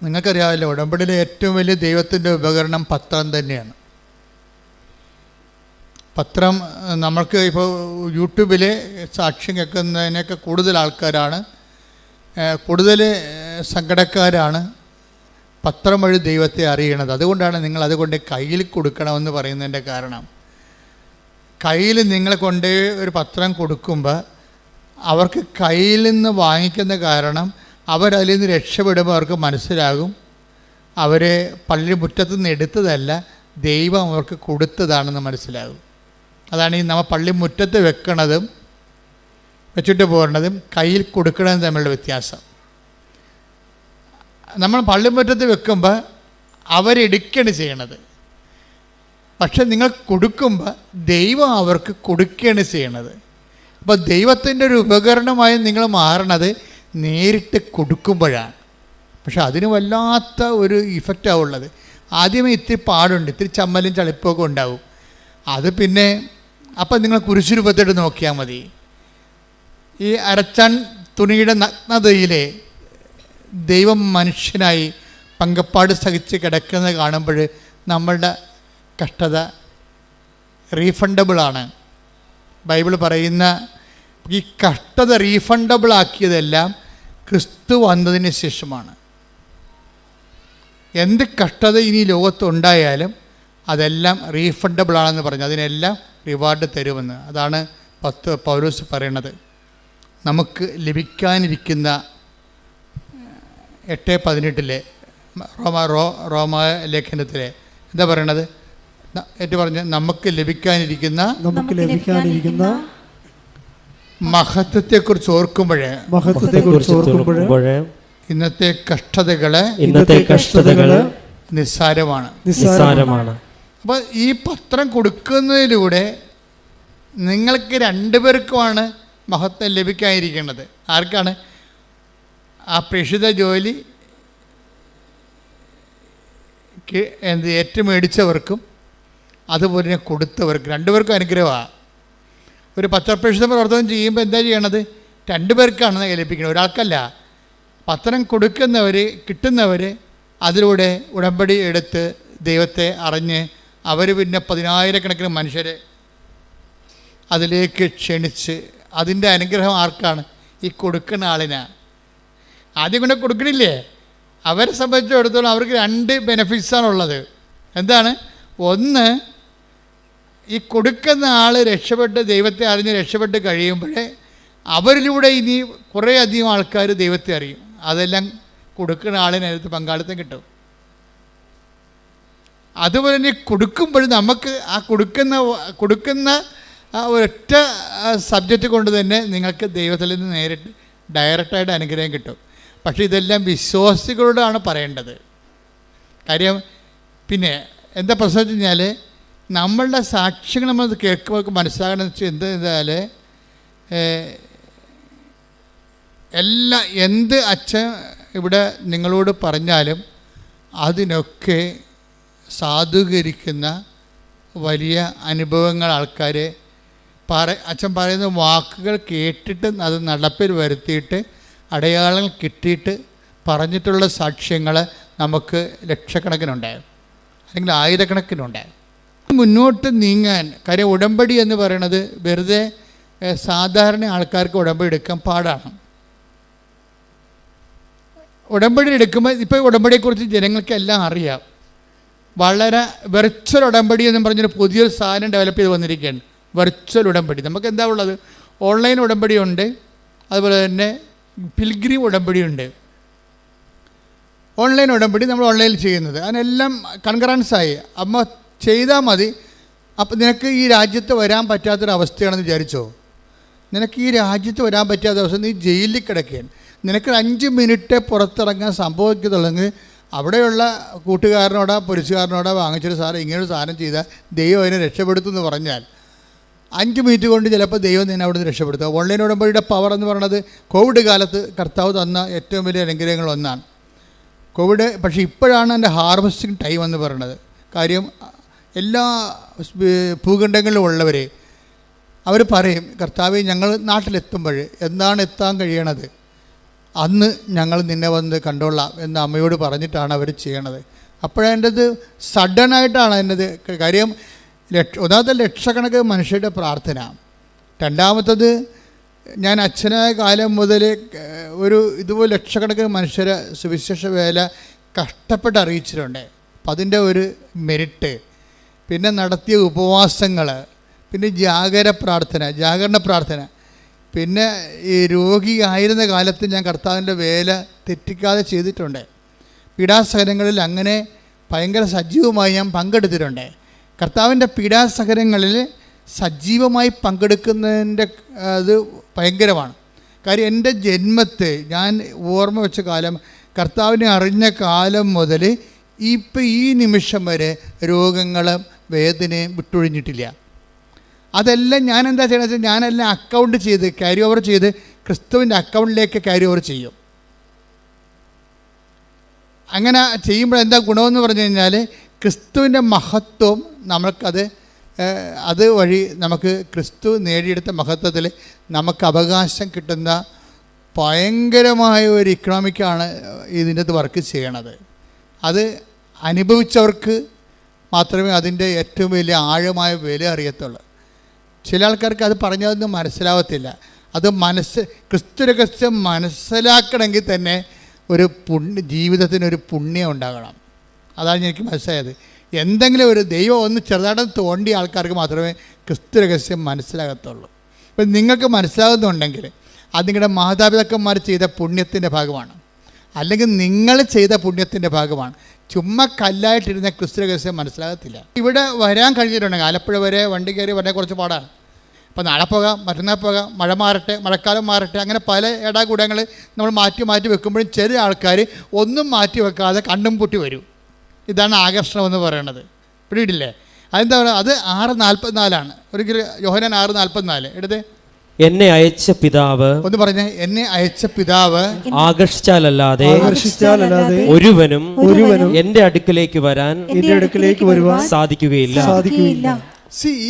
നിങ്ങൾക്കറിയാമല്ലോ, ഉടമ്പടിയിലെ ഏറ്റവും വലിയ ദൈവത്തിൻ്റെ ഉപകരണം പത്രം തന്നെയാണ്. പത്രം നമ്മൾക്ക് ഇപ്പോൾ യൂട്യൂബിൽ സാക്ഷ്യം കേൾക്കുന്നതിനൊക്കെ കൂടുതൽ ആൾക്കാരാണ്, കൂടുതൽ സങ്കടക്കാരാണ് പത്രം വഴി ദൈവത്തെ അറിയണത്. അതുകൊണ്ടാണ് നിങ്ങൾ അതുകൊണ്ട് കയ്യിൽ കൊടുക്കണമെന്ന് പറയുന്നതിൻ്റെ കാരണം. കയ്യിൽ നിങ്ങൾ കൊണ്ട് ഒരു പത്രം കൊടുക്കുമ്പോൾ അവർക്ക് കയ്യിൽ നിന്ന് വാങ്ങിക്കുന്ന കാരണം അവരതിൽ നിന്ന് രക്ഷപ്പെടുമ്പോൾ അവർക്ക് മനസ്സിലാകും അവർ പള്ളി മുറ്റത്തു നിന്ന് എടുത്തതല്ല, ദൈവം അവർക്ക് കൊടുത്തതാണെന്ന് മനസ്സിലാകും. അതാണ് ഈ നമ്മൾ പള്ളി മുറ്റത്ത് വെക്കണതും വെച്ചിട്ട് പോകേണ്ടതും കയ്യിൽ കൊടുക്കണതും തമ്മിലുള്ള വ്യത്യാസം. നമ്മൾ പള്ളിമുറ്റത്ത് വെക്കുമ്പോൾ അവരെടുക്കുകയാണ് ചെയ്യണത്, പക്ഷെ നിങ്ങൾ കൊടുക്കുമ്പോൾ ദൈവം അവർക്ക് കൊടുക്കുകയാണ് ചെയ്യണത്. അപ്പോൾ ദൈവത്തിൻ്റെ ഒരു ഉപകരണമായി നിങ്ങൾ മാറണത് നേരിട്ട് കൊടുക്കുമ്പോഴാണ്. പക്ഷെ അതിന് വല്ലാത്ത ഒരു ഇഫക്റ്റാണ് ഉള്ളത്. ആദ്യമേ ഇത്തിരി പാടുണ്ട്, ഇത്തിരി ചമ്മലും ചളിപ്പൊക്കെ ഉണ്ടാവും. അത് പിന്നെ അപ്പം നിങ്ങൾ കുരിശുരൂപത്തോട്ട് നോക്കിയാൽ മതി. ഈ അരച്ചാൻ തുണിയുടെ നഗ്നതയിലെ ദൈവം മനുഷ്യനായി പങ്കപ്പാട് സഹിച്ച് കിടക്കുന്നത് കാണുമ്പോൾ നമ്മളുടെ കഷ്ടത റീഫണ്ടബിളാണ്. ബൈബിൾ പറയുന്ന ഈ കഷ്ടത റീഫണ്ടബിളാക്കിയതെല്ലാം ക്രിസ്തു വന്നതിന് ശേഷമാണ്. എന്ത് കഷ്ടത ഇനി ലോകത്തുണ്ടായാലും അതെല്ലാം റീഫണ്ടബിളാണെന്ന് പറഞ്ഞു, അതിനെല്ലാം റിവാർഡ് തരുമെന്ന്. അതാണ് പൗലോസ് പറയണത്. നമുക്ക് ലഭിക്കാനിരിക്കുന്ന 8:18 റോമ ലേഖനത്തിലെ എന്താ പറയണത്? ഏറ്റു പറഞ്ഞ് നമുക്ക് ലഭിക്കാനിരിക്കുന്ന മഹത്വത്തെക്കുറിച്ച് ഓർക്കുമ്പോഴേ ഇന്നത്തെ കഷ്ടതകള് നിസ്സാരമാണ്. അപ്പോൾ ഈ പത്രം കൊടുക്കുന്നതിലൂടെ നിങ്ങൾക്ക് രണ്ടുപേർക്കുമാണ് മഹത്വം ലഭിക്കാനിരിക്കുന്നത്. ആർക്കാണ്? ആ പ്രേക്ഷിത ജോലി ഏറ്റുമേടിച്ചവർക്കും അതുപോലെ കൊടുത്തവർക്കും രണ്ടുപേർക്കും അനുഗ്രഹമാണ്. ഒരു പത്രപ്രേക്ഷിത പ്രവർത്തനം ചെയ്യുമ്പോൾ എന്താ ചെയ്യണത്? രണ്ടുപേർക്കാണ് ലഭിക്കുന്നത്, ഒരാൾക്കല്ല. പത്രം കൊടുക്കുന്നവർ, കിട്ടുന്നവർ അതിലൂടെ ഉടമ്പടി എടുത്ത് ദൈവത്തെ അറിഞ്ഞ് അവർ പിന്നെ 10,000-കണക്കിന് മനുഷ്യരെ അതിലേക്ക് ക്ഷണിച്ച് അതിൻ്റെ അനുഗ്രഹം ആർക്കാണ്? ഈ കൊടുക്കുന്ന ആളിനാണ്. ആദ്യം കൊണ്ട് കൊടുക്കണില്ലേ? അവരെ സംബന്ധിച്ചിടത്തോളം അവർക്ക് 2 ബെനഫിറ്റ്സാണുള്ളത്. എന്താണ്? ഒന്ന്, ഈ കൊടുക്കുന്ന ആൾ രക്ഷപ്പെട്ട് ദൈവത്തെ അറിഞ്ഞ് രക്ഷപ്പെട്ട് കഴിയുമ്പോഴേ അവരിലൂടെ ഇനി കുറേ അധികം ആൾക്കാർ ദൈവത്തെ അറിയും. അതെല്ലാം കൊടുക്കുന്ന ആളിനകത്ത് പങ്കാളിത്തം കിട്ടും. അതുപോലെ തന്നെ കൊടുക്കുമ്പോൾ നമുക്ക് ആ കൊടുക്കുന്ന ഒരൊറ്റ സബ്ജക്റ്റ് കൊണ്ട് തന്നെ നിങ്ങൾക്ക് ദൈവത്തിൽ നിന്ന് നേരിട്ട് ഡയറക്റ്റായിട്ട് അനുഗ്രഹം കിട്ടും. പക്ഷേ ഇതെല്ലാം വിശ്വാസികളോടാണ് പറയേണ്ടത്. കാര്യം പിന്നെ എന്താ പ്രശ്നം വെച്ച് കഴിഞ്ഞാൽ നമ്മളുടെ സാക്ഷ്യങ്ങൾ നമ്മൾ കേൾക്കുമ്പോൾ മനസ്സിലാകണമെന്ന് വെച്ചാൽ എന്തായാൽ എന്ത് അച്ഛൻ ഇവിടെ നിങ്ങളോട് പറഞ്ഞാലും അതിനൊക്കെ സാധൂകരിക്കുന്ന വലിയ അനുഭവങ്ങൾ ആൾക്കാർ അച്ഛൻ പറയുന്ന വാക്കുകൾ കേട്ടിട്ട് അത് നടപ്പിൽ വരുത്തിയിട്ട് അടയാളങ്ങൾ കിട്ടിയിട്ട് പറഞ്ഞിട്ടുള്ള സാക്ഷ്യങ്ങൾ നമുക്ക് ലക്ഷക്കണക്കിനുണ്ടാകും, അല്ലെങ്കിൽ ആയിരക്കണക്കിനുണ്ടാകും. മുന്നോട്ട് നീങ്ങാൻ കാര്യം ഉടമ്പടി എന്ന് പറയുന്നത് വെറുതെ സാധാരണ ആൾക്കാർക്ക് ഉടമ്പടി എടുക്കാൻ പാടാണ്. ഉടമ്പടി എടുക്കുമ്പോൾ ഇപ്പോൾ ഉടമ്പടിയെക്കുറിച്ച് ജനങ്ങൾക്കെല്ലാം അറിയാം. വളരെ വെർച്വൽ ഉടമ്പടി എന്നും പറഞ്ഞൊരു പുതിയൊരു സാധനം ഡെവലപ്പ് ചെയ്ത് വന്നിരിക്കുകയാണ്. വെർച്വൽ ഉടമ്പടി. നമുക്ക് എന്താ ഉള്ളത്? ഓൺലൈൻ ഉടമ്പടിയുണ്ട്, അതുപോലെ തന്നെ പിൽഗ്രീം ഉടമ്പടിയുണ്ട്. ഓൺലൈൻ ഉടമ്പടി നമ്മൾ ഓൺലൈനിൽ ചെയ്യുന്നത് അതിനെല്ലാം കൺകറൻസായി അമ്മ ചെയ്താൽ മതി. അപ്പം നിനക്ക് ഈ രാജ്യത്ത് വരാൻ പറ്റാത്തൊരവസ്ഥയാണെന്ന് വിചാരിച്ചോ? നിനക്ക് ഈ രാജ്യത്ത് വരാൻ പറ്റാത്ത അവസ്ഥ, നീ ജയിലിൽ കിടക്കുകയാണ്. നിനക്ക് 5 മിനിറ്റ് പുറത്തിറങ്ങാൻ സംഭവിക്കത്തുള്ളെങ്കിൽ അവിടെയുള്ള കൂട്ടുകാരനോടോ പോലീസുകാരനോടോ വാങ്ങിച്ചൊരു സാധനം ഇങ്ങനൊരു സാധനം ചെയ്താൽ ദൈവം അതിനെ രക്ഷപ്പെടുത്തുമെന്ന് പറഞ്ഞാൽ 5 മിനിറ്റ് കൊണ്ട് ചിലപ്പോൾ ദൈവം നിന്നെ അവിടെ നിന്ന് രക്ഷപ്പെടുത്തുക. ഓൺലൈൻ ഉടമ്പടിയുടെ പവർ എന്ന് പറയുന്നത് കോവിഡ് കാലത്ത് കർത്താവ് തന്ന ഏറ്റവും വലിയ അനുഗ്രഹങ്ങളൊന്നാണ് കോവിഡ്. പക്ഷേ ഇപ്പോഴാണ് എൻ്റെ ഹാർവസ്റ്റിംഗ് ടൈം എന്ന് പറയുന്നത്. കാര്യം എല്ലാ ഭൂഖണ്ഡങ്ങളിലും ഉള്ളവർ അവർ പറയും, കർത്താവെ ഞങ്ങൾ നാട്ടിലെത്തുമ്പോൾ എന്താണ് എത്താൻ കഴിയണത്? അന്ന് ഞങ്ങൾ നിന്നെ വന്ന് കണ്ടോളാം എന്ന് അമ്മയോട് പറഞ്ഞിട്ടാണ് അവർ ചെയ്യണത്. അപ്പോഴതിൻ്റെത് സഡനായിട്ടാണ് അതിൻ്റെത് കാര്യം. ഒന്നാമത്തെ ലക്ഷക്കണക്കിന് മനുഷ്യരുടെ പ്രാർത്ഥന, രണ്ടാമത്തത് ഞാൻ അച്ഛനായ കാലം മുതൽ ഇതുപോലെ ലക്ഷക്കണക്കിന് മനുഷ്യരെ സുവിശേഷ വേല കഷ്ടപ്പെട്ട് അറിയിച്ചിട്ടുണ്ട്. അപ്പം അതിൻ്റെ ഒരു മെരിറ്റ്, പിന്നെ നടത്തിയ ഉപവാസങ്ങൾ, പിന്നെ ജാഗരണ പ്രാർത്ഥന, പിന്നെ ഈ രോഗിയായിരുന്ന കാലത്ത് ഞാൻ കർത്താവിൻ്റെ വേല തെറ്റിക്കാതെ ചെയ്തിട്ടുണ്ട്. പീഡാസഹനങ്ങളിൽ അങ്ങനെ ഭയങ്കര സജീവമായി ഞാൻ പങ്കെടുത്തിട്ടുണ്ട്. കർത്താവിൻ്റെ പീഡാസഹനങ്ങളിൽ സജീവമായി പങ്കെടുക്കുന്നതിൻ്റെ അത് ഭയങ്കരമാണ്. കാര്യം എൻ്റെ ജന്മത്തെ ഞാൻ ഓർമ്മ വെച്ച കാലം, കർത്താവിനെ അറിഞ്ഞ കാലം മുതൽ ഇപ്പം ഈ നിമിഷം വരെ രോഗങ്ങളും വേദനയും വിട്ടൊഴിഞ്ഞിട്ടില്ല. അതെല്ലാം ഞാൻ എന്താ ചെയ്യണമെന്ന് വെച്ചാൽ ഞാനെല്ലാം അക്കൗണ്ട് ചെയ്ത് ക്യാരി ഓവർ ചെയ്ത് ക്രിസ്തുവിൻ്റെ അക്കൗണ്ടിലേക്ക് ക്യാരി ഓവർ ചെയ്യും. അങ്ങനെ ചെയ്യുമ്പോൾ എന്താ ഗുണമെന്ന് പറഞ്ഞു കഴിഞ്ഞാൽ ക്രിസ്തുവിൻ്റെ മഹത്വം അത് വഴി നമുക്ക് ക്രിസ്തു നേടിയെടുത്ത മഹത്വത്തിൽ നമുക്ക് അവകാശം കിട്ടുന്ന ഭയങ്കരമായ ഒരു ഇക്കണോമിക്കാണ് ഇതിൻ്റെ വർക്ക് ചെയ്യണത്. അത് അനുഭവിച്ചവർക്ക് മാത്രമേ അതിൻ്റെ ഏറ്റവും വലിയ ആഴമായ വില അറിയത്തുള്ളൂ. ചില ആൾക്കാർക്ക് അത് പറഞ്ഞതൊന്നും മനസ്സിലാവത്തില്ല. അത് ക്രിസ്തു രഹസ്യം മനസ്സിലാക്കണമെങ്കിൽ തന്നെ ഒരു ജീവിതത്തിനൊരു പുണ്യം ഉണ്ടാകണം. അതാണ് എനിക്ക് മനസ്സിലായത്. എന്തെങ്കിലും ഒരു ദൈവം ഒന്ന് ചെറുതായിട്ട് തോണ്ടിയ ആൾക്കാർക്ക് മാത്രമേ ക്രിസ്തു രഹസ്യം മനസ്സിലാകത്തുള്ളൂ. ഇപ്പം നിങ്ങൾക്ക് മനസ്സിലാകുന്നുണ്ടെങ്കിൽ അത് നിങ്ങളുടെ മാതാപിതാക്കന്മാർ ചെയ്ത പുണ്യത്തിൻ്റെ ഭാഗമാണ്, അല്ലെങ്കിൽ നിങ്ങൾ ചെയ്ത പുണ്യത്തിൻ്റെ ഭാഗമാണ്. ചുമ്മാ കല്ലായിട്ടിരുന്ന ക്രിസ്തു രഹസ്യം മനസ്സിലാകത്തില്ല. ഇവിടെ വരാൻ കഴിഞ്ഞിട്ടുണ്ടെങ്കിൽ ആലപ്പുഴ വരെ വണ്ടി കയറി വരാൻ കുറച്ച് പാടാണ്. അപ്പോൾ നാളെ പോകാം, മറ്റന്നാൾ പോകാം, മഴ മാറട്ടെ, മഴക്കാലം മാറട്ടെ, അങ്ങനെ പല ഇടാകൂടങ്ങൾ നമ്മൾ മാറ്റി വെക്കുമ്പോഴും ചില ആൾക്കാർ ഒന്നും മാറ്റി വെക്കാതെ കണ്ണും പൂട്ടി വരും. ഇതാണ് ആകർഷണം എന്ന് പറയണത്. പിടിയിട്ടില്ലേ? അതെന്താ പറയുക? അത് 6:44 ഒരിക്കലും യോഹന്നാൻ 6:44 എടുത്ത്. എന്നെ അയച്ച പിതാവ്, ഒന്ന് പറഞ്ഞേ, എന്നെ അയച്ച പിതാവ് ആകർഷിച്ചാലല്ലാതെ ഒരുവനും എന്റെ അടുക്കലേക്ക് വരുവാൻ സാധിക്കുകയില്ല.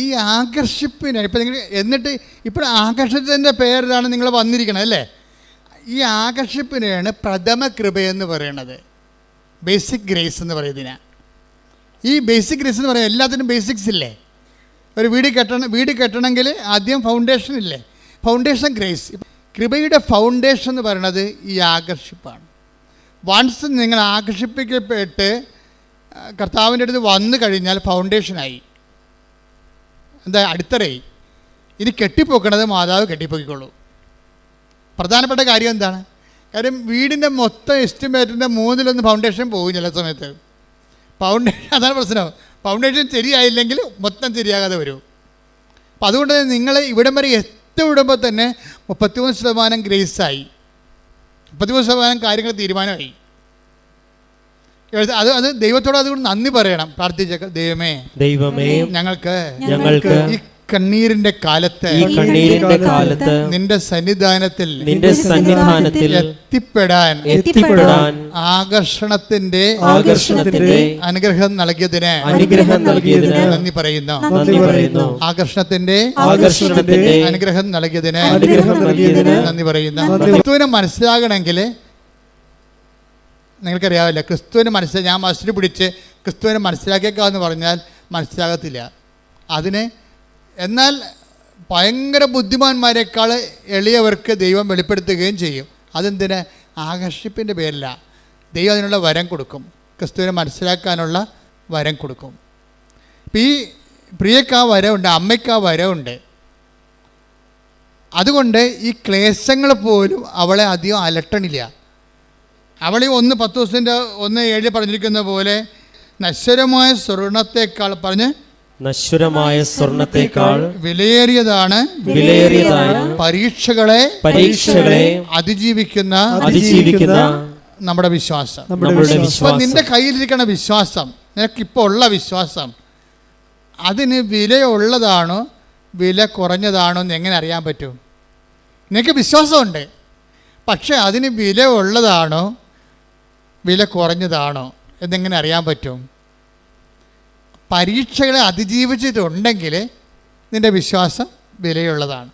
ഈ ആകർഷിപ്പിന് ഇപ്പം നിങ്ങൾ എന്നിട്ട് ഇപ്പോൾ ആകർഷത്തിൻ്റെ പേരിലാണ് നിങ്ങൾ വന്നിരിക്കണത് അല്ലേ? ഈ ആകർഷിപ്പിനെയാണ് പ്രഥമ കൃപയെന്ന് പറയണത്, ബേസിക് ഗ്രേസ് എന്ന് പറയുന്നതിനാ. ഈ ബേസിക് ഗ്രേസ് എന്ന് പറയുന്നത് എല്ലാത്തിനും ബേസിക്സ് ഇല്ലേ? ഒരു വീട് കെട്ടണമെങ്കിൽ ആദ്യം ഫൗണ്ടേഷൻ ഇല്ലേ? Foundation grace. കൃപയുടെ ഫൗണ്ടേഷൻ എന്ന് പറയുന്നത് ഈ ആകർഷിപ്പാണ്. വൺസ് നിങ്ങൾ ആകർഷിപ്പിക്കപ്പെട്ട് കർത്താവിൻ്റെ അടുത്ത് വന്നു കഴിഞ്ഞാൽ ഫൗണ്ടേഷനായി, എന്താ അടിത്തറയായി. ഇനി കെട്ടിപ്പൊക്കണത് മാതാവ് കെട്ടിപ്പൊക്കിക്കൊള്ളൂ. പ്രധാനപ്പെട്ട കാര്യം എന്താണ്? കാര്യം വീടിൻ്റെ മൊത്തം എസ്റ്റിമേറ്റിൻ്റെ 1/3 ഫൗണ്ടേഷൻ പോകും ചില സമയത്ത്. അതാണ് പ്രശ്നം. ഫൗണ്ടേഷൻ ശരിയായില്ലെങ്കിൽ മൊത്തം ശരിയാകാതെ വരും. അപ്പം അതുകൊണ്ട് നിങ്ങൾ ഇവിടം വരെ എത്തിവിടുമ്പോൾ തന്നെ 33% ഗ്രേസായി, 33% കാര്യങ്ങൾ തീരുമാനമായി. അത് ദൈവത്തോട് അതുകൊണ്ട് നന്ദി പറയണം, പ്രാർത്ഥിച്ച ദൈവമേ ഞങ്ങൾക്ക് ഈ കണ്ണീരിന്റെ കാലത്ത് നിന്റെ സന്നിധാനത്തിൽ എത്തിപ്പെടാൻ ആകർഷണത്തിന്റെ അനുഗ്രഹം നൽകിയതിന് നന്ദി പറയുന്നു. ആകർഷണത്തിന്റെ അനുഗ്രഹം നൽകിയതിന് നന്ദി പറയുന്നു. ക്രിസ്തുവിനെ മനസ്സിലാകണമെങ്കിൽ നിങ്ങൾക്കറിയാവില്ല, ക്രിസ്തുവിനെ ഞാൻ മസിൽ പിടിച്ച് ക്രിസ്തുവിനെ മനസ്സിലാക്കിയേക്കാന്ന് പറഞ്ഞാൽ മനസ്സിലാകത്തില്ല. എന്നാൽ ഭയങ്കര ബുദ്ധിമാന്മാരെക്കാൾ എളിയവർക്ക് ദൈവം വെളിപ്പെടുത്തുകയും ചെയ്യും. അതെന്തിന്? ആകർഷിപ്പിൻ്റെ പേരില്ല. ദൈവം അതിനുള്ള വരം കൊടുക്കും, ക്രിസ്തുവിനെ മനസ്സിലാക്കാനുള്ള വരം കൊടുക്കും. ഇപ്പം ഈ പ്രിയക്ക് ആ വരമുണ്ട്, അമ്മയ്ക്ക് ആ വരമുണ്ട്. അതുകൊണ്ട് ഈ ക്ലേശങ്ങൾ പോലും അവളെ അധികം അലട്ടണില്ല. അവളെ 1:10 പറഞ്ഞിരിക്കുന്ന പോലെ നശ്വരമായ സ്വർണത്തേക്കാൾ വിലയേറിയതാണ് പരീക്ഷകളെ അതിജീവിക്കുന്ന നമ്മുടെ വിശ്വാസം. നിന്റെ കയ്യിലിരിക്കണ വിശ്വാസം, നിനക്കിപ്പോൾ ഉള്ള വിശ്വാസം, അതിന് വിലയുള്ളതാണോ വില കുറഞ്ഞതാണോ എന്ന് എങ്ങനെ അറിയാൻ പറ്റും? നിനക്ക് വിശ്വാസമുണ്ട്, പക്ഷെ അതിന് വില ഉള്ളതാണോ വില കുറഞ്ഞതാണോ എന്നെങ്ങനെ അറിയാൻ പറ്റും? പരീക്ഷകളെ അതിജീവിച്ചിട്ടുണ്ടെങ്കിൽ നിൻ്റെ വിശ്വാസം വിലയുള്ളതാണ്.